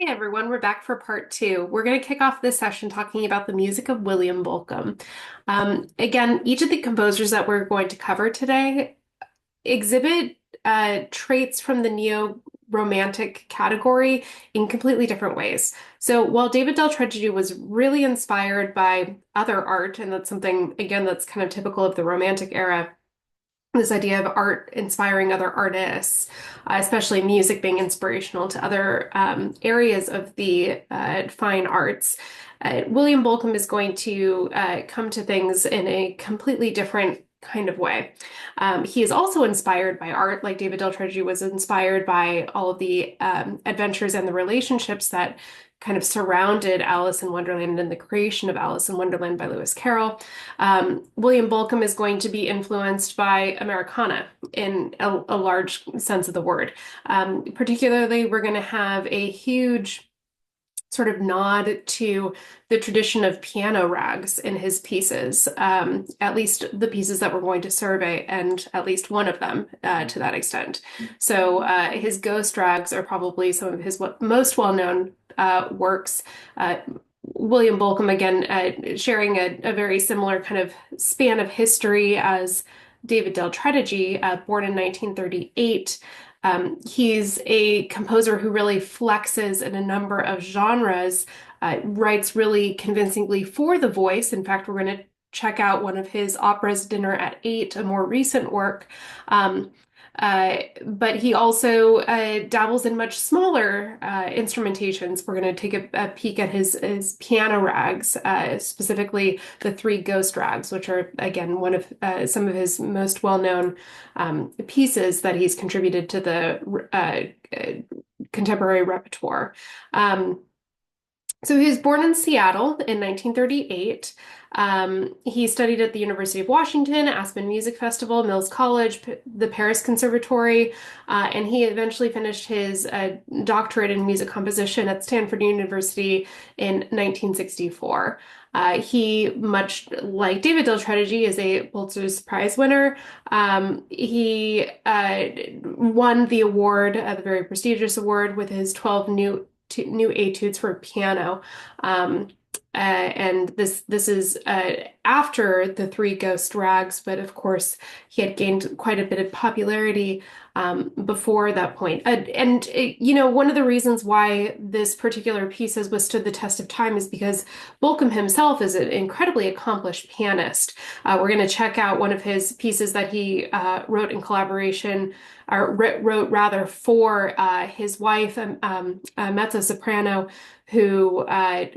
Hey everyone, we're back for part two. We're going to kick off this session talking about the music of William BOLCOM. Again, each of the composers that we're going to cover today exhibit traits from the neo-romantic category in completely different ways. So while David Del Tredici was really inspired by other art, and that's something, again, that's kind of typical of the Romantic era, this idea of art inspiring other artists, especially music being inspirational to other areas of the fine arts. William Bolcom is going to come to things in a completely different kind of way. He is also inspired by art, like David Del Tredici was inspired by all of the adventures and the relationships that kind of surrounded Alice in Wonderland and the creation of Alice in Wonderland by Lewis Carroll. William Bolcom is going to be influenced by Americana in a large sense of the word. Particularly, we're going to have a huge sort of nod to the tradition of piano rags in his pieces, at least the pieces that we're going to survey, and at least one of them to that extent. So his ghost rags are probably some of his most well-known works. William Bolcom, again, sharing a very similar kind of span of history as David Del Tredici, born in 1938. He's a composer who really flexes in a number of genres, writes really convincingly for the voice. In fact, we're going to check out one of his operas, Dinner at Eight, a more recent work. But he also dabbles in much smaller instrumentations. We're going to take a peek at his piano rags, specifically the three ghost rags, which are, again, one of some of his most well-known pieces that he's contributed to the contemporary repertoire. So he was born in Seattle in 1938. He studied at the University of Washington, Aspen Music Festival, Mills College, the Paris Conservatory, and he eventually finished his doctorate in music composition at Stanford University in 1964. He, much like David Del Tredici, is a Pulitzer Prize winner. He won the award, the very prestigious award, with his 12 new etudes for piano. And this is after the three ghost rags, but of course he had gained quite a bit of popularity before that point. One of the reasons why this particular piece has withstood the test of time is because Bolcom himself is an incredibly accomplished pianist. We're going to check out one of his pieces that he wrote in collaboration, or wrote rather for his wife, a mezzo-soprano, who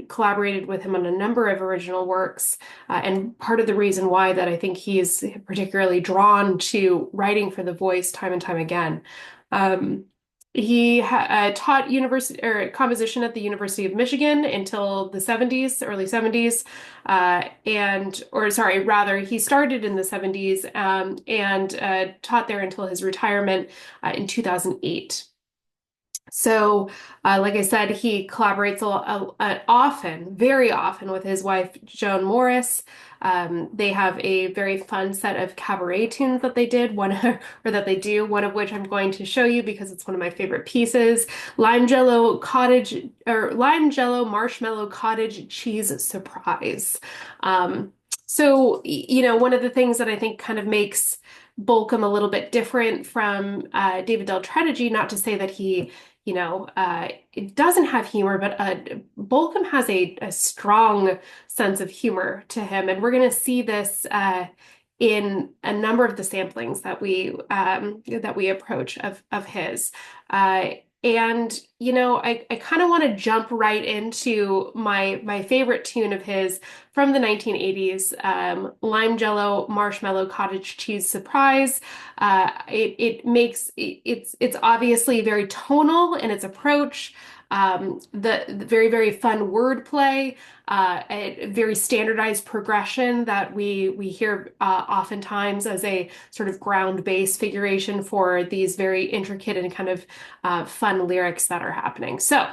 collaborated with him on a number of original works. And part of the reason why that I think he is particularly drawn to writing for the voice time and time again. He taught university or composition at the University of Michigan until the 70s, early 70s, he started in the 70s and taught there until his retirement in 2008. So, like I said, he collaborates often, very often, with his wife, Joan Morris. They have a very fun set of cabaret tunes that they did, or that they do, one of which I'm going to show you because it's one of my favorite pieces. Lime Jello Marshmallow Cottage Cheese Surprise. One of the things that I think kind of makes Bolcom a little bit different from David Del Tredici, not to say that he it doesn't have humor, but Bolcom has a strong sense of humor to him, and we're going to see this in a number of the samplings that we approach of his. I kind of want to jump right into my favorite tune of his from the 1980s, Lime Jello Marshmallow Cottage Cheese Surprise. It's obviously very tonal in its approach. The very, very fun wordplay, a very standardized progression that we hear oftentimes as a sort of ground bass figuration for these very intricate and kind of fun lyrics that are happening. So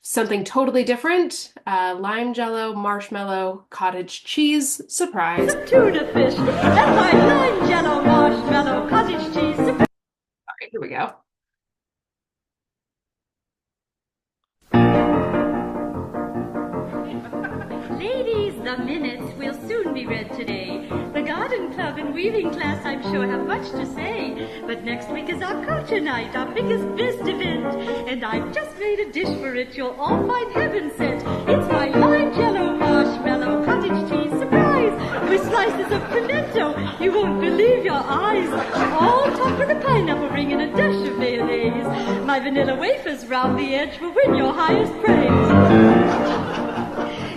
something totally different, lime jello, marshmallow, cottage cheese, surprise. Tuna fish, that's my lime jello, marshmallow, cottage cheese. All right, here we go. the minutes will soon be read today. The garden club and weaving class, I'm sure, have much to say. But next week is our culture night, our biggest best event. And I've just made a dish for it you'll all find heaven sent. It's my lime jello marshmallow cottage cheese surprise with slices of pimento. You won't believe your eyes. All topped with a pineapple ring and a dash of mayonnaise. My vanilla wafers round the edge will win your highest praise.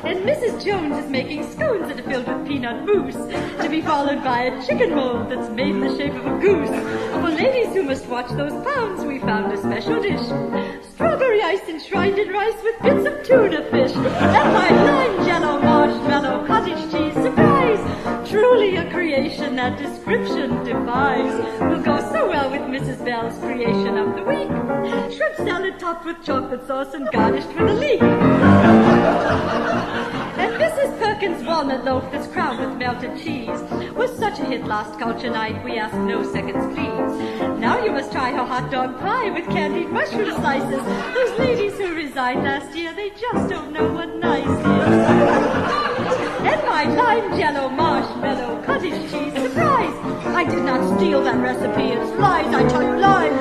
And Mrs. Jones is making scones that are filled with peanut mousse, to be followed by a chicken mold that's made in the shape of a goose. For ladies who must watch those pounds, we found a special dish. Strawberry ice enshrined in rice with bits of tuna fish. And my lime jello marshmallow cottage cheese surprise. Truly a creation that description defies. Will go so well with Mrs. Bell's creation of the week. Shrimp salad topped with chocolate sauce and garnished with a leek. And Mrs. Perkins' walnut loaf that's crowned with melted cheese was such a hit last culture night, we ask no seconds please. Now you must try her hot dog pie with candied mushroom slices. Those ladies who resigned last year, they just don't know what nice is. And my lime jello marshmallow cottage cheese surprise. I did not steal that recipe, it's lies, I tell you lies.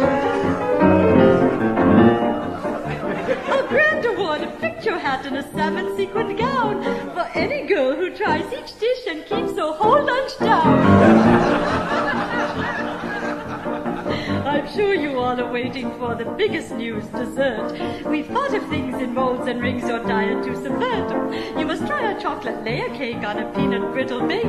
A grand award, a picture hat, and a salmon sequined gown for any girl who tries each dish and keeps her whole lunch down. I'm sure you all are waiting for the biggest news, dessert. We've thought of things in molds and rings your diet to subvert. You must try our chocolate layer cake on a peanut brittle base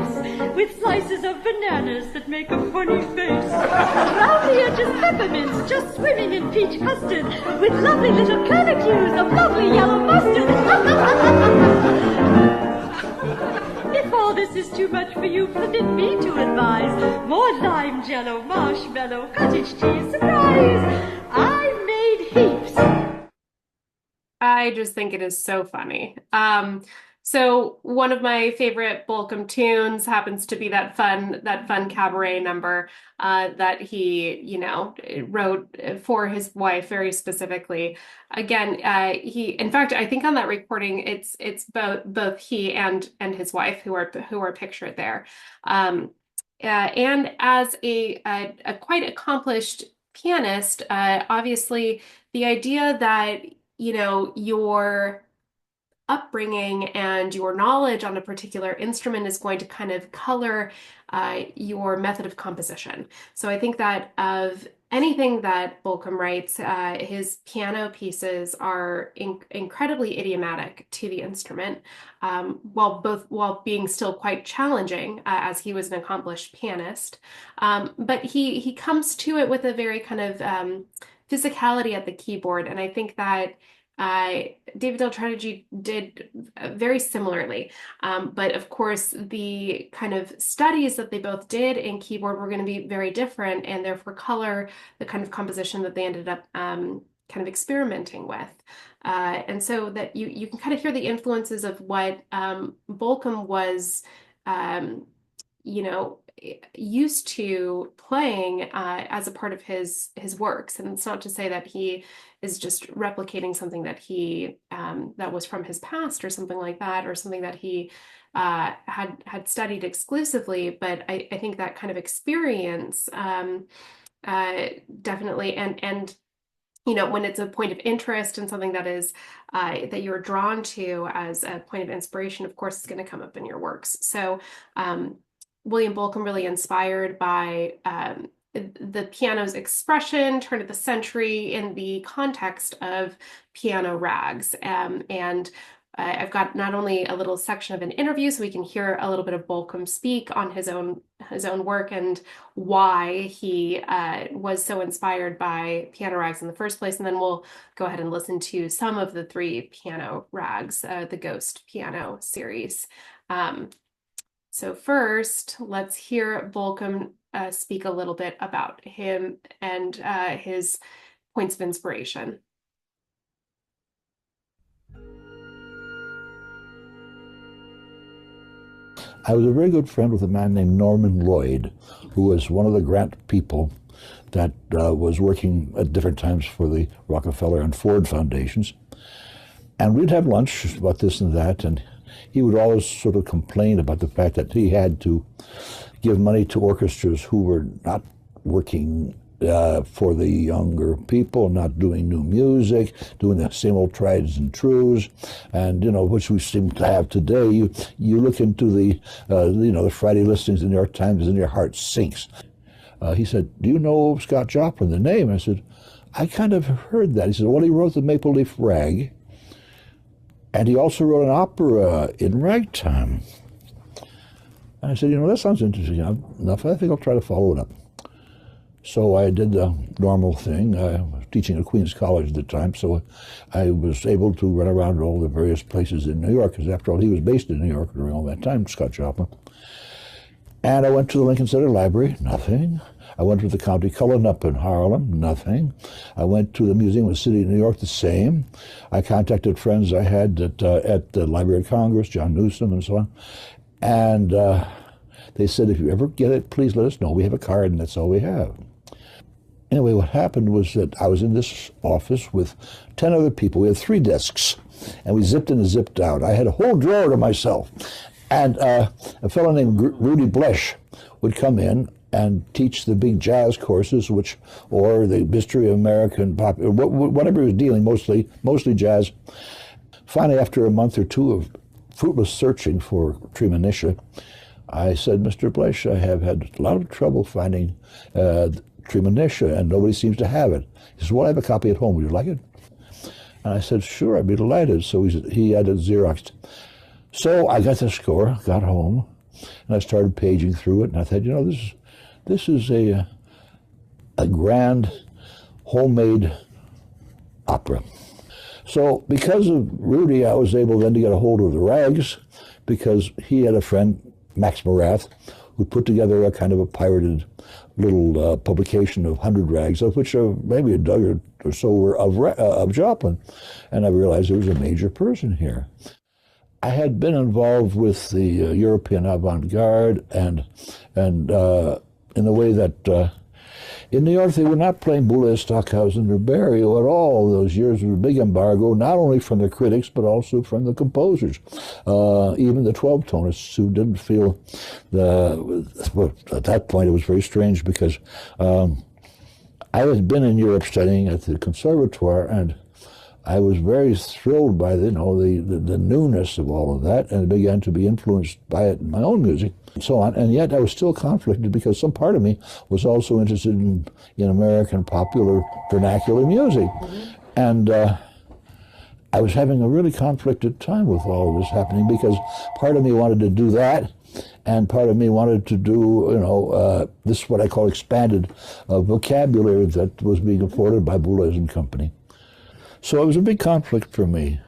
with slices of bananas that make a funny face. Around the edges, peppermints just swimming in peach custard with lovely little curlicues of lovely yellow mustard. If all this is too much for you, permit me to advise. More lime jello, marshmallow, cottage cheese surprise. I made heaps. I just think it is so funny. So one of my favorite BOLCOM tunes happens to be that fun cabaret number that he, wrote for his wife very specifically. Again, in fact, I think on that recording, it's both he and his wife who are pictured there. And as a quite accomplished pianist, obviously the idea that, your upbringing and your knowledge on a particular instrument is going to kind of color your method of composition. So I think that of anything that BOLCOM writes, his piano pieces are incredibly idiomatic to the instrument, while being still quite challenging, as he was an accomplished pianist. But he comes to it with a very kind of physicality at the keyboard, and I think that David Del Tredici did very similarly. But of course, the kind of studies that they both did in keyboard were going to be very different, and therefore color the kind of composition that they ended up kind of experimenting with. And so that you can kind of hear the influences of what BOLCOM was, used to playing as a part of his works. And it's not to say that he is just replicating something that he that was from his past or something like that, or something that he had studied exclusively. But I think that kind of experience definitely, and when it's a point of interest and something that is that you're drawn to as a point of inspiration, of course, it's going to come up in your works. So William BOLCOM really inspired by the piano's expression, turn of the century, in the context of piano rags. And I've got not only a little section of an interview, so we can hear a little bit of BOLCOM speak on his own work and why he was so inspired by piano rags in the first place. And then we'll go ahead and listen to some of the 3 piano rags, the Ghost Piano series. So first, let's hear BOLCOM speak a little bit about him and his points of inspiration. I was a very good friend with a man named Norman Lloyd, who was one of the grant people that was working at different times for the Rockefeller and Ford foundations. And we'd have lunch about this and that, and he would always sort of complain about the fact that he had to give money to orchestras who were not working for the younger people, not doing new music, doing the same old trieds and trues, and which we seem to have today. You look into the the Friday listings in the New York Times, and your heart sinks. He said, "Do you know Scott Joplin, the name?" I said, "I kind of heard that." He said, "Well, he wrote the Maple Leaf Rag, and he also wrote an opera in ragtime." And I said, "That sounds interesting enough. I think I'll try to follow it up." So I did the normal thing. I was teaching at Queens College at the time, so I was able to run around to all the various places in New York, because after all, he was based in New York during all that time, Scott Joplin. And I went to the Lincoln Center Library, nothing. I went to the County Cullen up in Harlem, nothing. I went to the Museum of the City of New York, the same. I contacted friends I had at the Library of Congress, John Newsom and so on. And they said, "If you ever get it, please let us know. We have a card, and that's all we have." Anyway, what happened was that I was in this office with 10 other people. We had 3 desks, and we zipped in and zipped out. I had a whole drawer to myself. And a fellow named Rudy Blesch would come in and teach the big jazz courses, or the history of American pop, whatever he was dealing, mostly jazz. Finally, after a month or two of fruitless searching for Treemonisha, I said, "Mr. Blesch, I have had a lot of trouble finding Treemonisha, and nobody seems to have it." He said, "Well, I have a copy at home. Would you like it?" And I said, "Sure, I'd be delighted." So he had it Xeroxed. So I got the score, got home, and I started paging through it, and I thought, this is a grand homemade opera. So because of Rudy, I was able then to get a hold of the rags, because he had a friend, Max Morath, who put together a kind of a pirated little publication of 100 rags, of which maybe a dozen or so were of Joplin. And I realized there was a major person here. I had been involved with the European avant-garde, and in the way that in New York they were not playing Boulez, Stockhausen, or Barrio at all. Those years of a big embargo, not only from the critics but also from the composers, even the 12-tonists who didn't feel at that point it was very strange, because I had been in Europe studying at the conservatoire, and I was very thrilled by the newness of all of that, and began to be influenced by it in my own music and so on. And yet I was still conflicted, because some part of me was also interested in American popular vernacular music. Mm-hmm. And I was having a really conflicted time with all of this happening, because part of me wanted to do that, and part of me wanted to do, this what I call expanded vocabulary that was being afforded by Boulez and Company. So it was a big conflict for me.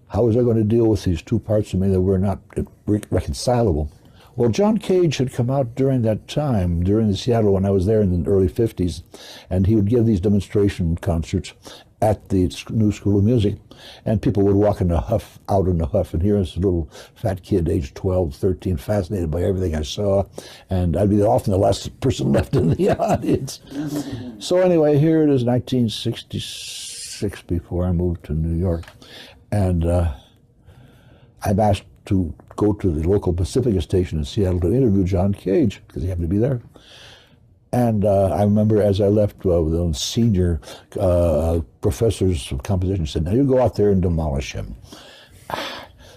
How was I going to deal with these two parts of me that were not reconcilable? Well, John Cage had come out during that time, during the Seattle, when I was there in the early 50s, and he would give these demonstration concerts at the New School of Music, and people would walk in a huff, out in a huff, and here was a little fat kid, age 12, 13, fascinated by everything I saw, and I'd be often the last person left in the audience. So anyway, here it is, 1966. Before I moved to New York, and I'm asked to go to the local Pacifica station in Seattle to interview John Cage, because he happened to be there. And I remember as I left, the senior professors of composition said, "Now you go out there and demolish him."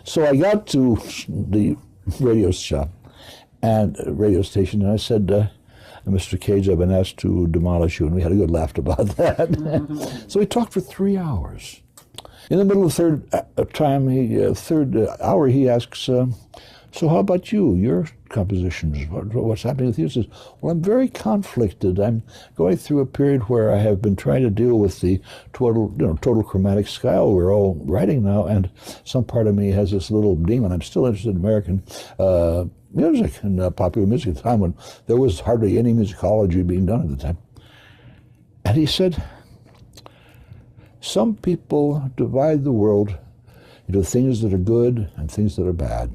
So I got to the radio shop and radio station, and I said, "Mr. Cage, I've been asked to demolish you," and we had a good laugh about that. So we talked for 3 hours. In the middle of the third hour, he asks, "So how about you, your compositions? What's happening with you?" He says, "Well, I'm very conflicted. I'm going through a period where I have been trying to deal with the total chromatic style we're all writing now, and some part of me has this little demon. I'm still interested in American music and popular music at the time when there was hardly any musicology being done at the time." And he said, "Some people divide the world into things that are good and things that are bad.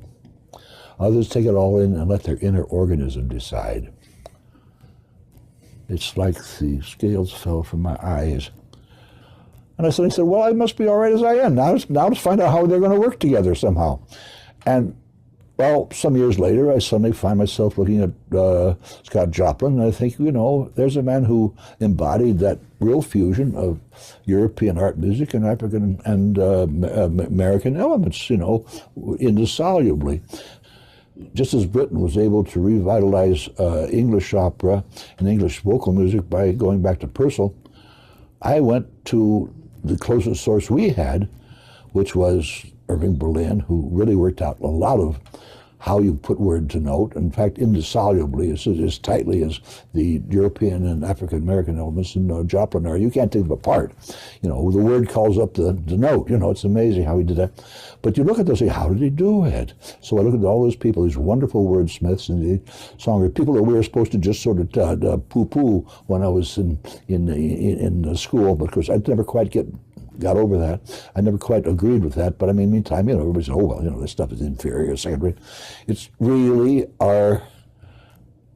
Others take it all in and let their inner organism decide." It's like the scales fell from my eyes. And I suddenly said, well, I must be all right as I am. Now let's find out how they're going to work together somehow. And well, some years later, I suddenly find myself looking at Scott Joplin, and I think, there's a man who embodied that real fusion of European art music and African and American elements, indissolubly. Just as Britain was able to revitalize English opera and English vocal music by going back to Purcell, I went to the closest source we had, which was Irving Berlin, who really worked out a lot of how you put word to note. In fact, indissolubly, as tightly as the European and African American elements in Joplin are. You can't take them apart. The word calls up the note. It's amazing how he did that. But you look at those and say, how did he do it? So I look at all those people, these wonderful wordsmiths and the songwriters, people that we were supposed to just sort of poo-poo when I was in school, because I'd never quite got over that. I never quite agreed with that, but meantime, everybody said, oh, well, this stuff is inferior, second rate. It's really I've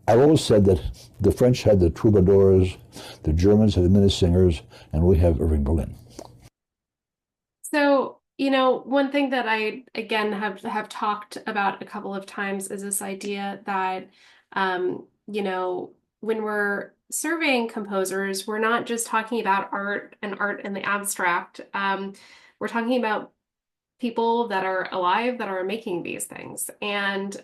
always said that the French had the troubadours, the Germans had the Minnesingers, and we have Irving Berlin. So, one thing that I, again, have talked about a couple of times is this idea that, when we're surveying composers, we're not just talking about art and art in the abstract. We're talking about people that are alive that are making these things. And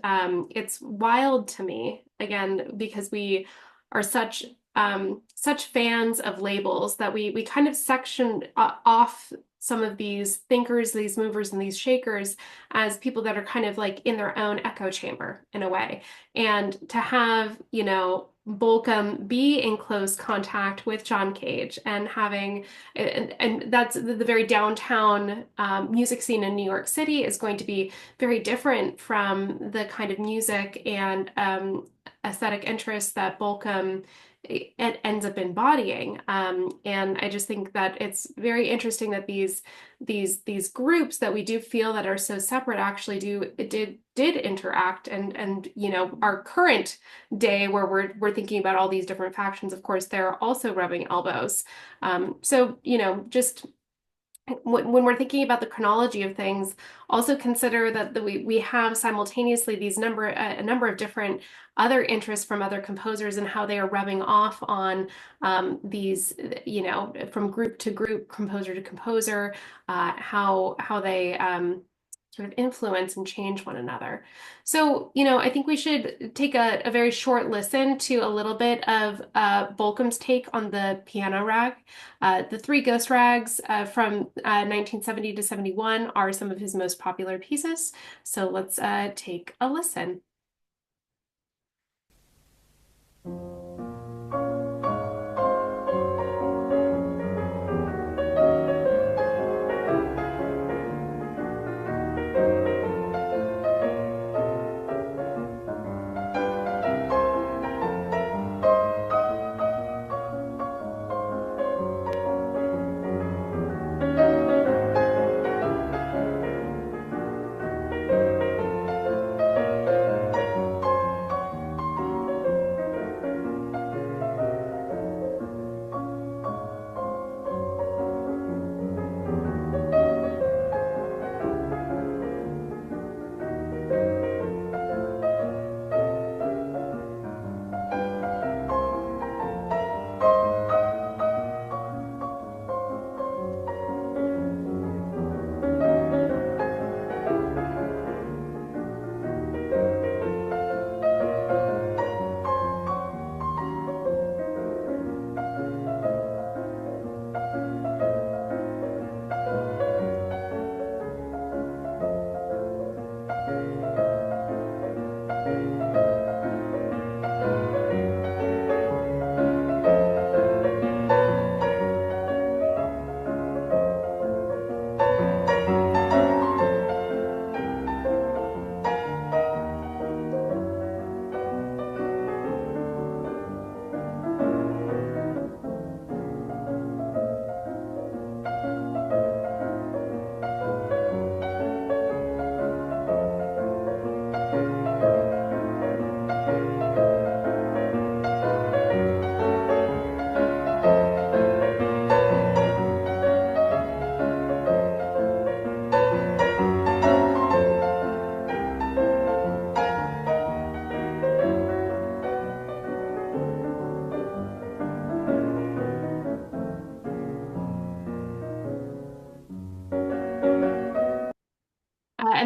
it's wild to me, again, because we are such fans of labels that we kind of section off some of these thinkers, these movers, and these shakers as people that are kind of like in their own echo chamber in a way. And to have, BOLCOM be in close contact with John Cage and having, and that's the very downtown music scene in New York City is going to be very different from the kind of music and aesthetic interests that BOLCOM it ends up embodying. And I just think that it's very interesting that these groups that we do feel that are so separate actually did interact, and our current day where we're thinking about all these different factions, of course, they're also rubbing elbows. So just when we're thinking about the chronology of things, also consider that we have simultaneously a number of different other interests from other composers and how they are rubbing off on these, from group to group, composer to composer, how they sort of influence and change one another. So, I think we should take a very short listen to a little bit of BOLCOM's take on the piano rag. The Three Ghost Rags from 1970 to 71 are some of his most popular pieces. So let's take a listen.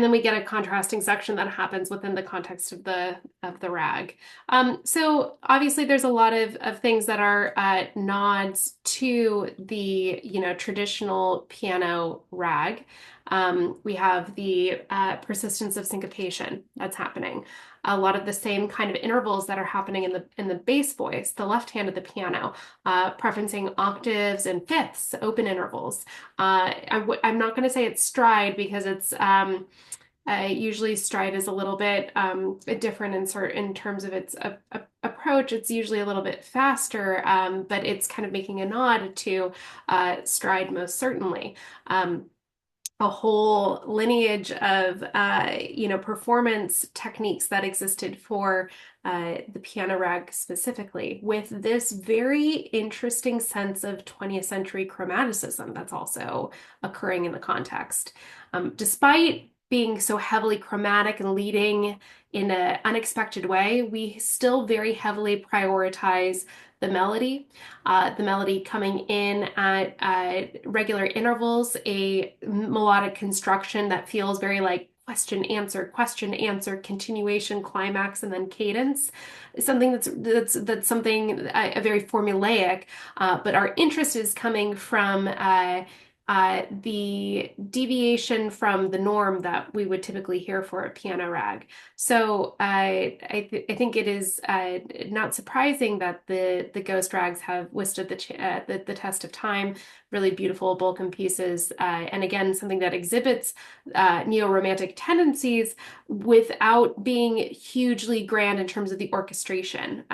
then we get a contrasting section that happens within the context of the rag. So obviously there's a lot of things that are nods to the, traditional piano rag. We have the persistence of syncopation that's happening. A lot of the same kind of intervals that are happening in the bass voice, the left hand of the piano, preferencing octaves and fifths, open intervals. I'm not going to say it's stride because it's usually stride is a little bit different in terms of its approach. It's usually a little bit faster, but it's kind of making a nod to stride most certainly. A whole lineage of performance techniques that existed for the piano rag specifically, with this very interesting sense of 20th century chromaticism that's also occurring in the context. Despite being so heavily chromatic and leading in an unexpected way, we still very heavily prioritize the melody coming in at regular intervals, a melodic construction that feels very like question, answer, continuation, climax, and then cadence. Something that's something very formulaic, but our interest is coming from the deviation from the norm that we would typically hear for a piano rag. So I think it is not surprising that the ghost rags have withstood the test of time. Really beautiful BOLCOM pieces, and again something that exhibits neo-romantic tendencies without being hugely grand in terms of the orchestration.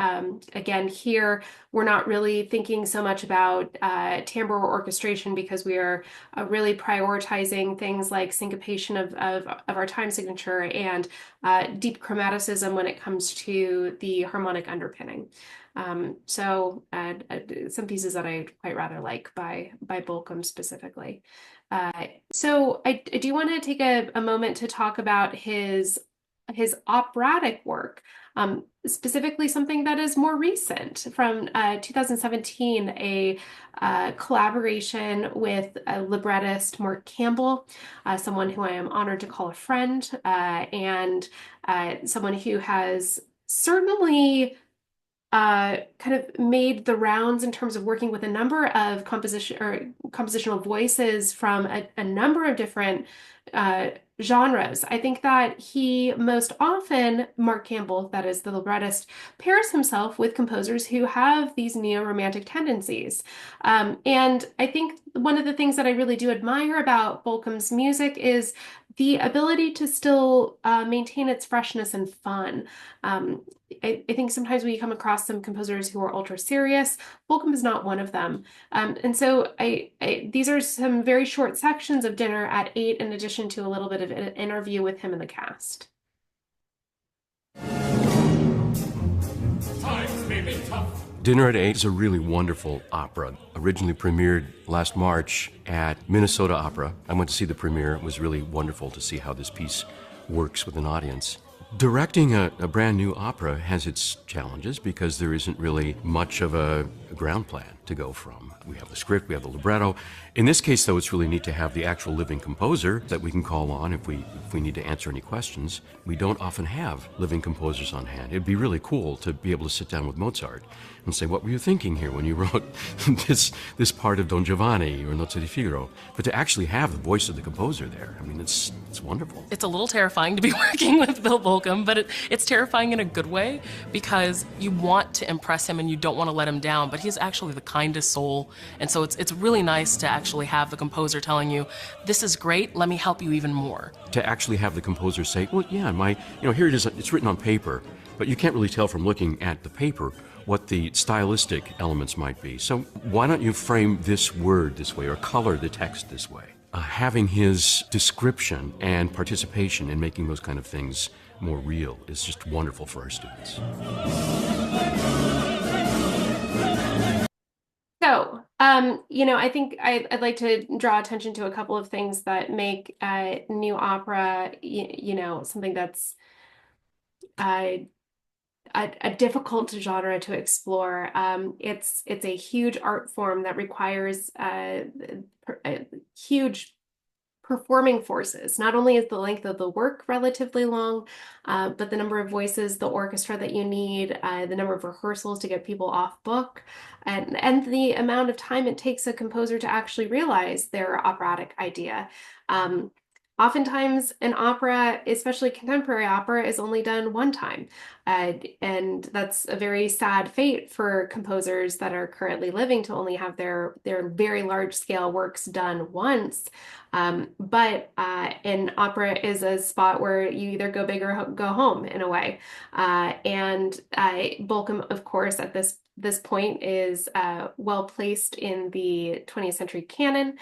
Again, here we're not really thinking so much about timbre or orchestration because we are really prioritizing things like syncopation of our time signature and deep chromaticism when it comes to the harmonic underpinning. Some pieces that I quite rather like by BOLCOM specifically. So I do want to take a moment to talk about his operatic work, specifically something that is more recent from 2017, a collaboration with librettist Mark Campbell, someone who I am honored to call a friend, and someone who has certainly kind of made the rounds in terms of working with a number of compositional voices from a number of different genres. I think that he most often, Mark Campbell, that is the librettist, pairs himself with composers who have these neo-romantic tendencies. And I think one of the things that I really do admire about BOLCOM's music is the ability to still maintain its freshness and fun. I think sometimes we come across some composers who are ultra serious. BOLCOM is not one of them. And so these are some very short sections of Dinner at 8 in addition to a little bit of an interview with him and the cast. Times may be tough. Dinner at 8 is a really wonderful opera. Originally premiered last March at Minnesota Opera. I went to see the premiere. It was really wonderful to see how this piece works with an audience. Directing a brand new opera has its challenges because there isn't really much of a ground plan to go from. We have the script, we have the libretto. In this case, though, it's really neat to have the actual living composer that we can call on if we need to answer any questions. We don't often have living composers on hand. It'd be really cool to be able to sit down with Mozart and say, what were you thinking here when you wrote this part of Don Giovanni or Nozze di Figaro? But to actually have the voice of the composer there, I mean, it's wonderful. It's a little terrifying to be working with Bill BOLCOM, but it's terrifying in a good way because you want to impress him and you don't want to let him down, but he's actually the kindest soul. And so it's really nice to actually have the composer telling you, this is great, let me help you even more. To actually have the composer say, well, yeah, here it is, it's written on paper, but you can't really tell from looking at the paper what the stylistic elements might be. So why don't you frame this word this way or color the text this way? Having his description and participation in making those kind of things more real is just wonderful for our students. So, I think I'd like to draw attention to a couple of things that make new opera, something that's a difficult genre to explore. It's a huge art form that requires a huge performing forces. Not only is the length of the work relatively long, but the number of voices, the orchestra that you need, the number of rehearsals to get people off book, and the amount of time it takes a composer to actually realize their operatic idea. Oftentimes, an opera, especially contemporary opera, is only done one time. And that's a very sad fate for composers that are currently living to only have their very large scale works done once. But an opera is a spot where you either go big or go home in a way. And Bolcom, of course, at this point is well placed in the 20th century canon.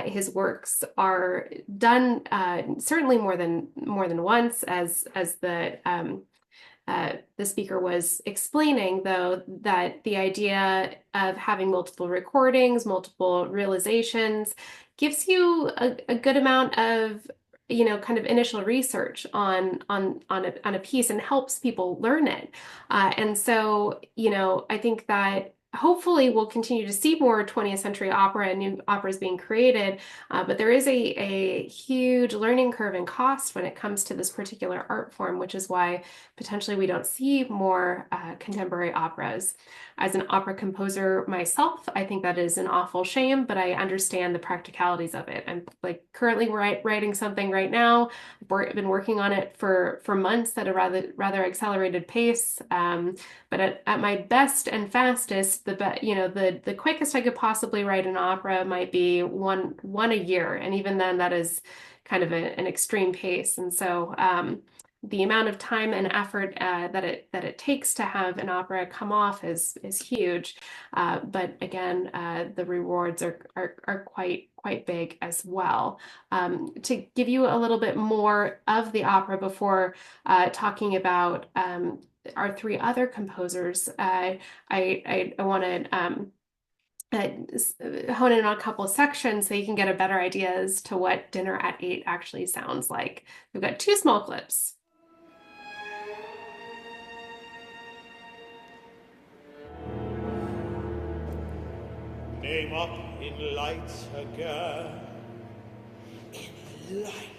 His works are done certainly more than once, as the speaker was explaining, though, that the idea of having multiple recordings, multiple realizations, gives you a good amount of kind of initial research on a piece and helps people learn it. And so, I think that hopefully we'll continue to see more 20th century opera and new operas being created, but there is a huge learning curve and cost when it comes to this particular art form, which is why potentially we don't see more contemporary operas. As an opera composer myself, I think that is an awful shame, but I understand the practicalities of it. I'm like currently writing something right now. I've been working on it for months at a rather accelerated pace. But at my best and fastest, the quickest I could possibly write an opera might be one a year, and even then, that is kind of an extreme pace. And so, the amount of time and effort that it takes to have an opera come off is huge. But again, the rewards are quite big as well. To give you a little bit more of the opera before talking about our three other composers, I want to hone in on a couple of sections so you can get a better idea as to what Dinner at 8 actually sounds like. We've got two small clips. Name up in lights again, in lights.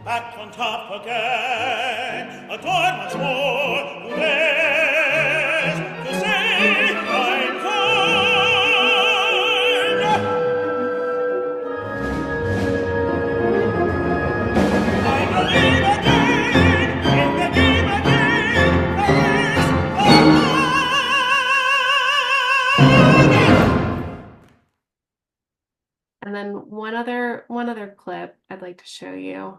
Back on top again, adorn once more, who dares to say I'm kind? I believe again, in the game again, And then one other clip I'd like to show you.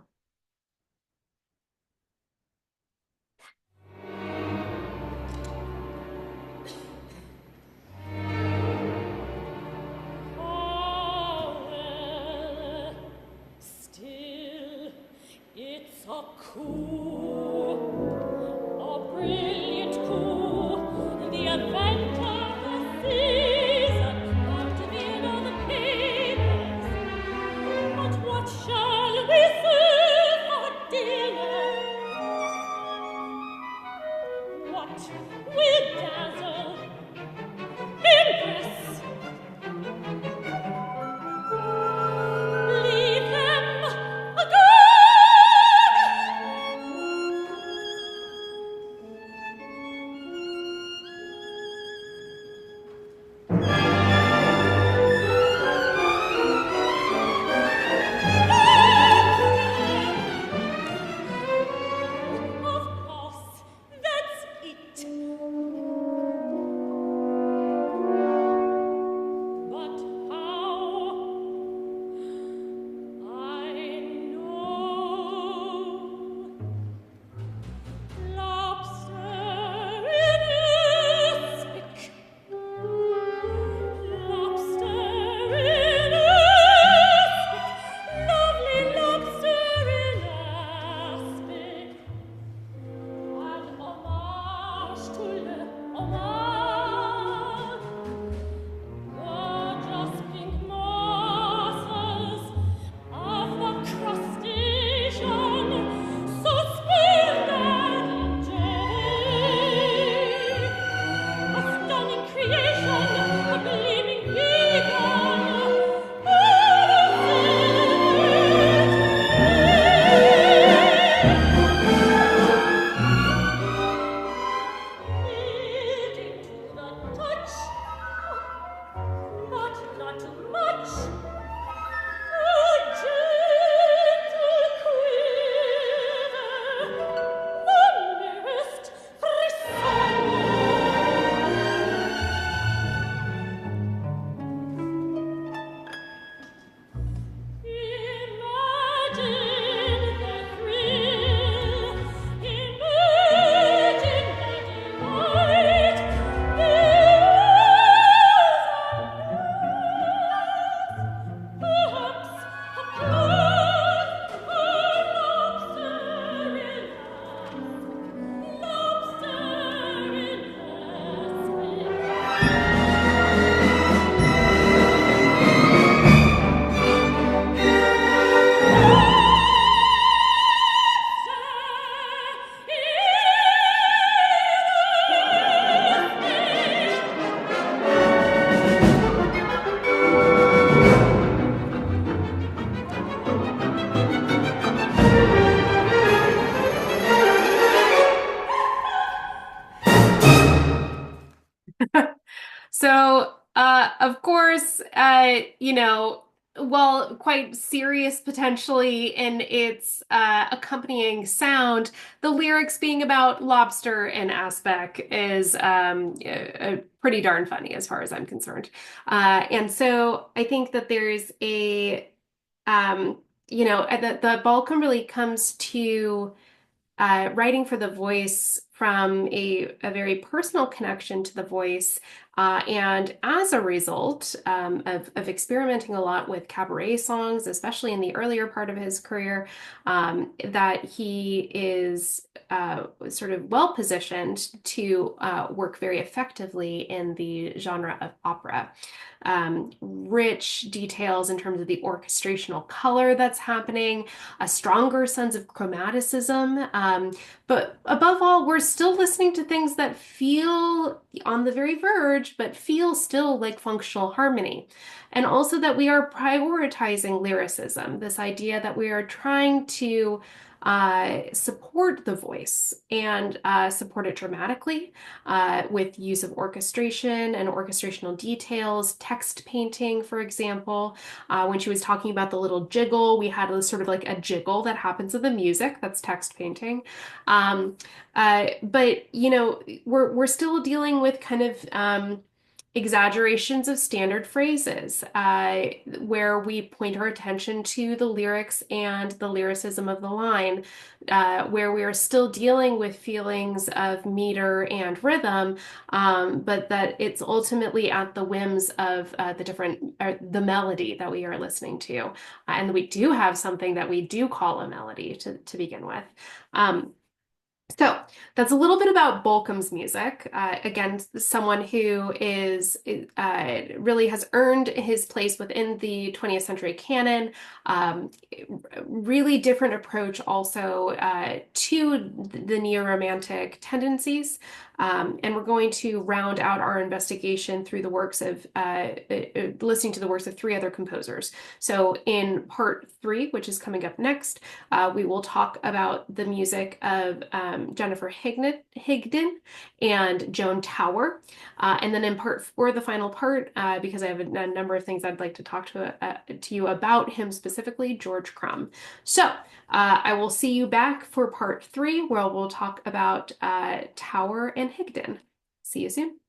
It's a coup, a brilliant coup, the event of the season, counted in all the papers. But what shall we serve for dinner? What will dazzle, impress? Leave them again. Of course, that's it. But how? I know. Lobster in aspic. Lobster in aspic. Lovely lobster in aspic. An homage to le homage. So, of course, well, quite serious potentially in its accompanying sound, the lyrics being about lobster and aspic is pretty darn funny as far as I'm concerned. And so I think that there's um, the Balcom really comes to writing for the voice from a very personal connection to the voice. And as a result of experimenting a lot with cabaret songs, especially in the earlier part of his career, that he is sort of well positioned to work very effectively in the genre of opera. Rich details in terms of the orchestrational color that's happening, a stronger sense of chromaticism. But above all, we're still listening to things that feel on the very verge, but feel still like functional harmony. And also that we are prioritizing lyricism, this idea that we are trying to support the voice and support it dramatically with use of orchestration and orchestrational details, text painting, for example. When she was talking about the little jiggle, we had a sort of like a jiggle that happens in the music. That's text painting. But we're still dealing with kind of exaggerations of standard phrases, where we point our attention to the lyrics and the lyricism of the line, where we are still dealing with feelings of meter and rhythm, but that it's ultimately at the whims of the melody that we are listening to. And we do have something that we do call a melody to begin with. So that's a little bit about Bolcom's music. Again, someone who is really has earned his place within the 20th century canon. Really different approach also to the neo-romantic tendencies. And we're going to round out our investigation through the works of listening to the works of three other composers. So in part three, which is coming up next, we will talk about the music of Jennifer Higdon and Joan Tower. And then in part four, the final part, because I have a number of things I'd like to talk to you about him specifically, George Crumb. So I will see you back for part three, where we'll talk about Tower and Higdon. See you soon.